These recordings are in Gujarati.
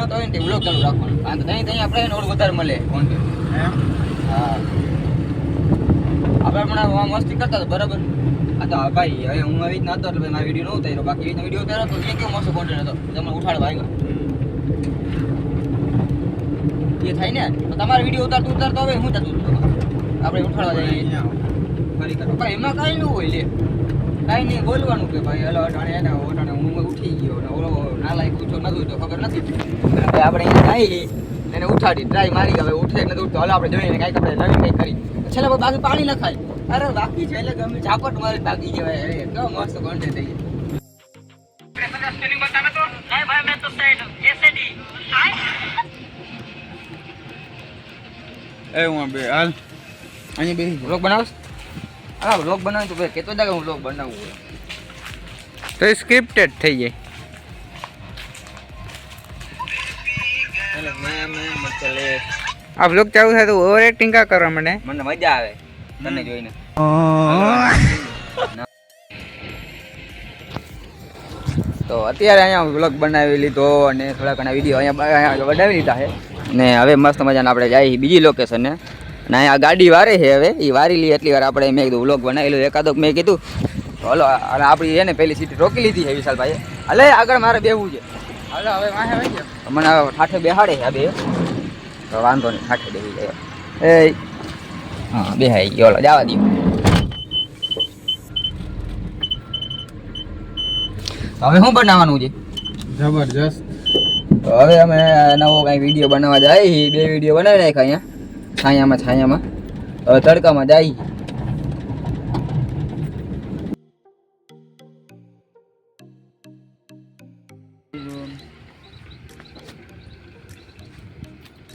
બનાવતો હોય ને તે વ્લોગ ચાલુ રાખવાનો. કારણ કે ત્યાં આપણે ઓર વધારે મળે કોન્ટેન્ટ. હા આપણે હમણાં મસ્તી કરતા હતા બરાબર. આ તો ભાઈ હવે હું આવી રીતના હતો એટલે મારા વિડીયો ન ઉતાર્યો. બાકી એવી વિડીયો ઉતાર્યો તો એ કેવો મસ્ત કોન્ટેન્ટ હતો. તમને ઉઠાડવા આવ્યા એ થાય ને. તો તમારે વિડીયો ઉતારતો હવે હું થતું આપણે ઉઠાડવા જઈએ ફરી કરો ભાઈ. એમાં કાંઈ ન હોય લે, કાંઈ નહીં બોલવાનું કે ભાઈ હલો અટાણે એને ઓટાણે હું ઉઠી ગયો ને ઓલો નાલાયક ઉઠો નતું તો ખબર નથી. આપણે અહીંયા જઈએ એને ઉઠાડી ટ્રાય મારી હવે ઉઠે નથી ઉઠતો. હલો આપણે જોઈએ કાંઈક આપણે નવીન કંઈક કરી છેલ્લે બાકી પાણી ન ખાય. અરે બાકી છે એટલે ગમે ઝાપટ મારી બાકી કહેવાય. અરે કેવો મસ્ત કોન્ટેન્ટ થઈ એ હું બે હાલ અહીંયા બેસી વ્લોગ બનાવશ. હા વ્લોગ બનાવે તો ભાઈ કહેતો હતા કે હું વ્લોગ બનાવું હોય તો સ્ક્રિપ્ટેડ થઈ જાય. આ વ્લોગ ચાલુ થાય તો ઓવર એક્ટિંગ કા કરવા મને મજા આવે તને જોઈને. તો અત્યારે અહીંયા વ્લોગ બનાવી લીધો અને થોડા ઘણા વિડીયો અહીંયા બનાવી લીધા છે ને હવે મસ્ત મજાને આપણે જઈએ બીજી લોકેશને. ને અહીંયા ગાડી વારે છે હવે એ વારી લઈએ એટલી વાર આપણે મેં કીધું વ્લોગ બનાવી લીધું એકાદો મેં કીધું હલો અને આપણી એને પહેલી સીટ રોકી લીધી છે વિશાલભાઈએ. હલે આગળ મારે બેહવું છે. હાલો હવે વાહે વાહી ગયા મને ઠાઠે બેહાડે છે આ બે તો વાંધો નહીં ઠાઠે બેસી જાય. એ હા બેહાઈ ગયો જવા દઈએ. હવે શું બનાવવાનું છે? જબરજસ્ત. તો હવે અમે નવો કાંઈ વિડીયો બનાવવા જાય. બે વિડીયો બનાવી નાખ્યા અહીંયા છાયામાં હવે તડકામાં જાય.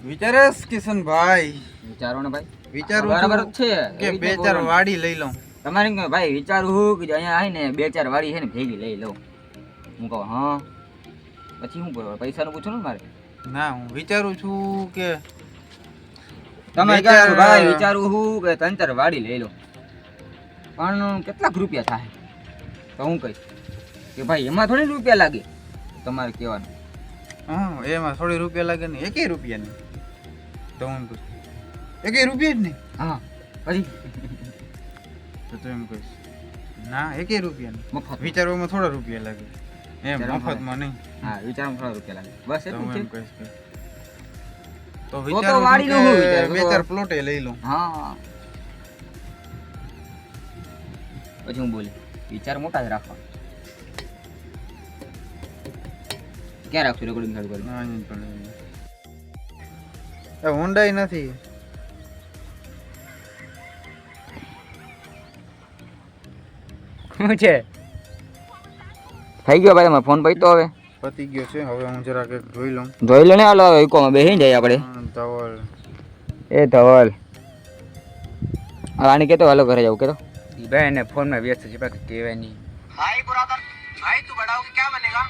વિચારેસ કિશનભાઈ? વિચારો ને ભાઈ વિચારું બરાબર જ છે કે બે ચાર વાડી લઈ લઉં. તમારે ભાઈ વિચારું હું કે અહીંયા આવીને બે ચાર વાડી છે ને ભેગી લઈ લઉં. હું કહું હા પછી શું કરવા પૈસાનું પૂછું ને મારે. ના હું વિચારું છું કે તમે કહો ભાઈ વિચારું હું કે ત્રણ ચાર વાડી લઈ લો પણ કેટલાક રૂપિયા થાય તો હું કહીશ કે ભાઈ એમાં થોડી રૂપિયા લાગે તમારે કહેવાનું. હા એમાં થોડી રૂપિયા લાગે ને એકેય રૂપિયા નહીં તો હું એકેય રૂપિયા જ નહીં. હા પછી તો તું એમ કહીશ ના એકેય રૂપિયા નહીં. મફત વિચારવામાં થોડા રૂપિયા લાગે એમ મફતમાં નહીં. હા વિચારમાં થોડા રૂપિયા લાગે બસ તો એટલું હું છે. એમ કહીશ કે તો તો વિચારું વાડીનું છું શું કે વિચાર? બે ચાર પ્લોટે લઈ લઉં. હા પછી હું બોલી વિચાર મોટા જ રાખવા. ક્યાં રાખશું રેકોર્ડિંગ ચાલુ કરી? ના અહીં પણ એ ઊંડાઈ નથી. શું છે થઈ ગયો ભાઈ તમારો ફોન પૈતો હવે પતી ગયો છે. હવે હું જરાક એક જોઈ લઉં. જોઈ લે ને હાલો ઇકોમાં બેસી જાય આપણે. ધવલ એ ધવલ આને કેતો હાલો ઘરે જાવ કેતો भाई ने फोन में व्यस्त है बाकी टीवी नहीं. भाई बुरादर भाई तू बड़ा होके क्या बनेगा?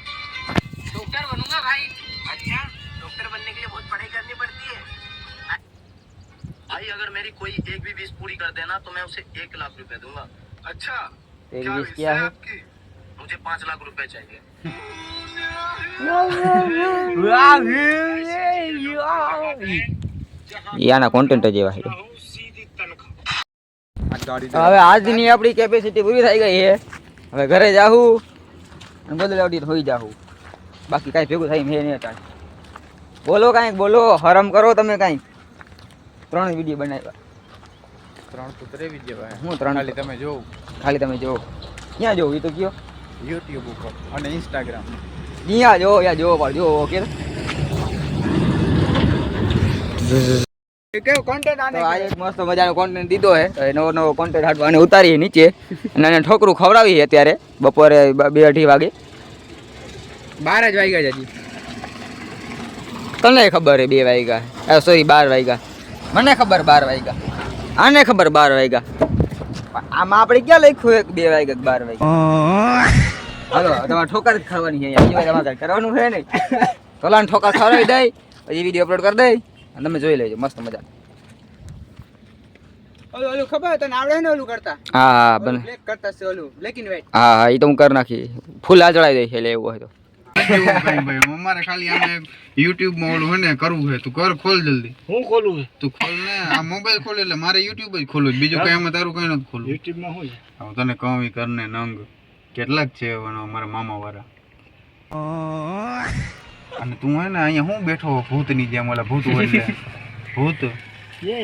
डॉक्टर बनूंगा भाई. अच्छा डॉक्टर बनने के लिए बहुत पढ़ाई करनी पड़ती है भाई. अगर मेरी कोई एक भी विश पूरी कर देना तो मैं उसे 1 लाख रुपए दूंगा. अच्छा तेरी विश क्या है? मुझे 5 लाख रुपए चाहिए. યાના કોન્ટેન્ટ જેવા છે. હવે આજની આપણી કેપેસિટી પૂરી થઈ ગઈ છે. હવે ઘરે જાહું અને બદલાવડી હોઈ જાહું. બાકી કાંઈ ભેગું થાય મેં નહીં અત્યારે. બોલો કાંઈક બોલો હરમ કરો તમે કાંઈક. 3 વિડીયો બનાવ્યા. 3 તો 23 જેવા. હું 3 ખાલી તમે જોવો. ખાલી તમે જોવો. ક્યાં જોવો એ તો કયો? YouTube ઉપર અને Instagram. ક્યાં જોવો યા જોવો પણ જોવો ઓકે. કેવો કોન્ટેન્ટ આને? તો આજે એક મસ્ત મજાનો કોન્ટેન્ટ દીધો છે. તો નવો નવો કોન્ટેન્ટ હાટવા અને ઉતારીએ નીચે અને એને ઠોકરું ખવડાવી છે અત્યારે બપોરે 2-2:30 વાગે. 12 જ વાગ્યા છે હજી. તને ખબર છે 2 વાગ્યા સોરી 12 વાગ્યા. મને ખબર 12 વાગ્યા. આને ખબર 12 વાગ્યા. આમાં આપણે ક્યાં લખ્યું એક 2 વાગ્યા 12 વાગ્યા. હાલો તમારે ઠોકર જ ખાવાની છે અહીંયા. તમારે કરવાનું છે નહીં. કલાને ઠોકર ખવડાવી દઈ પછી વિડીયો અપલોડ કરી દઈ અને તમે જોઈ લેજો મસ્ત મજા. ઓલું ખબર તને આવડે ને ઓલું કરતા? હા હા બને. બ્લેક કરતા છે ઓલું બ્લેક એન્ડ વ્હાઈટ. હા હા એ તો હું કરી નાખી. ફૂલ આ ચડાવી દઈશ એટલે એવું હોય તો. એવું કઈ ભાઈ અમારે ખાલી આને YouTube માં ઓલું હોય ને કરવું છે તું કર ખોલ જલ્દી હું ખોલું છે તું ખોલ ને આ મોબાઈલ ખોલ એટલે મારે YouTube જ ખોલવું છે. બીજું કઈ એમાં તારું કઈ નથી ખોલવું. યુટ્યુબ માં હોય હવે તને કહું ઈ કરને નંગ કેટલાક છે મારા મામા વાળા અને તું હે ને અહીંયા હું બેઠો ભૂતની જેમ ઓલા ભૂત હોય એટલે ભૂત એ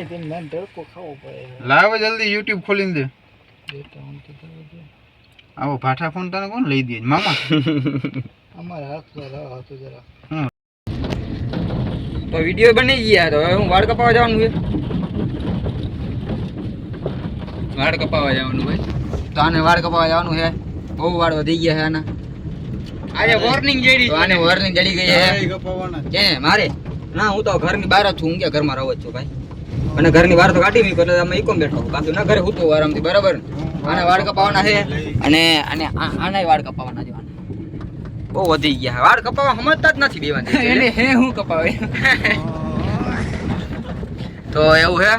તને મને ડરકો ખાવો પડે લાવ જલ્દી YouTube ખોલીને દે બેટા હું તો ખબર છે આવો ભાઠા ફોન તને કોણ લઈ દે મામા અમારા હાથમાં રાહ હતો જરા તો વિડીયો બની ગયા તો હવે હું વાળ કપાવા જવાનું છે વાળ કપાવા જવાનું ભાઈ તો આને વાળ કપાવા જવાનું છે બહુ વાળ વધી ગયા છે આના આજે વોર્નિંગ જડી આને વોર્નિંગ જડી ગઈ છે ગપાવાના કે મારે ના હું તો ઘરની બહાર જ છું હું ક્યાં ઘરમાં રહું જ છું ભાઈ અને ઘરની બહાર તો કાઢી મૂકી એટલે અમે ઈકોમ બેઠો બાકી ના ઘરે હું તો આરામથી બરાબર આને વાળ કપાવાના છે અને આને વાળ કપાવાના છે બહુ વધી ગયા વાળ કપાવા સમજતા જ નથી બેવાને એને હે હું કપાવે તો એવું હે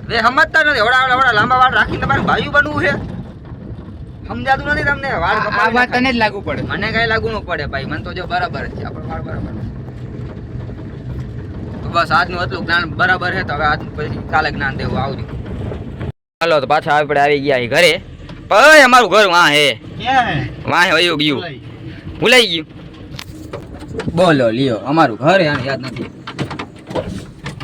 બે સમજતા નથી ઓડા લાંબા વાળ રાખીને તમારું ભાઈ બનવું છે સમજાતું નથી તમને વાળ કપાવા આ વાત તને જ લાગુ પડે મને કઈ લાગુ ન પડે ભાઈ મને તો જો બરાબર જ છે આપણો વાળ બરાબર તો બસ આજનું એટલું જ્ઞાન બરાબર છે તો હવે આજ પછી કાલે જ્ઞાન દેવું આવજો હાલો તો પાછા આપણે આવી ગયા ઘરે પણ અમારું ઘર વાં હે ક્યાં હે વાં હે વયું ગયું ભૂલાઈ ગયું બોલો લ્યો અમારું ઘર આને યાદ નથી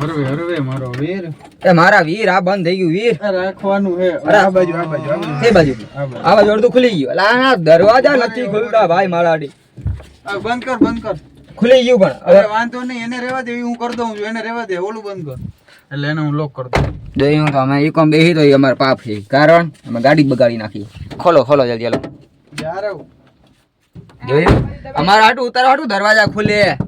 હરવે હરવે મારો વીર એ મારા વીર આ બંધ થઈ ગયું વીર રાખવાનું હે અરે આ બાજુ આ બાજુ એ બાજુ આ બાજુ અડધું ખુલી ગયું એટલે આના દરવાજા નથી ખુલતા ભાઈ મારા આડી બંધ કર ખુલી ગયું પણ હવે હવે વાંધો નહીં એને રહેવા દે હું કરી દઉં છું એને રહેવા દે ઓલું બંધ કર એટલે એને હું લોક કરી દઉં જોયું તો અમે ઈકોમ બેહી તો અમારે પાપ છે કારણ અમે ગાડી બગાડી નાખી ખોલો જલ્દી હાલો યાર આવ જોયું અમારા હાટું ઉતારવા હાટું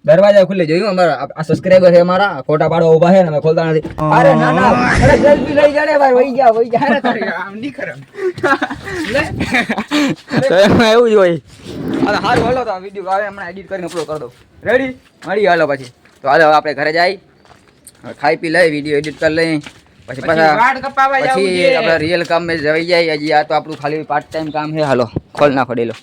દરવાજા ખુલે જોયું અમારા આ સબસ્ક્રાઇબર છે અમારા ફોટા પાડવા ઉભા છે ને અમે ખોલતા નથી અરે ના ના અરે જલ્દી લઈ જાડે ભાઈ વઈ જા અરે આમ નહીં કરે તો એમાં એવું જ હોય અરે હારું હાલો તો આ વિડીયો આવે હમણાં એડિટ કરીને અપલોડ કરી દઉં રેડી મળી હાલો પછી તો હાલો આપણે ઘરે જાય ખાઈ પી લઈ વિડીયો એડિટ કરી લઈ પછી આપણે રિયલ કામ જઈ જાય હજી આ તો આપણું ખાલી પાર્ટ ટાઈમ કામ છે હાલો ખોલ નાખો ડેલો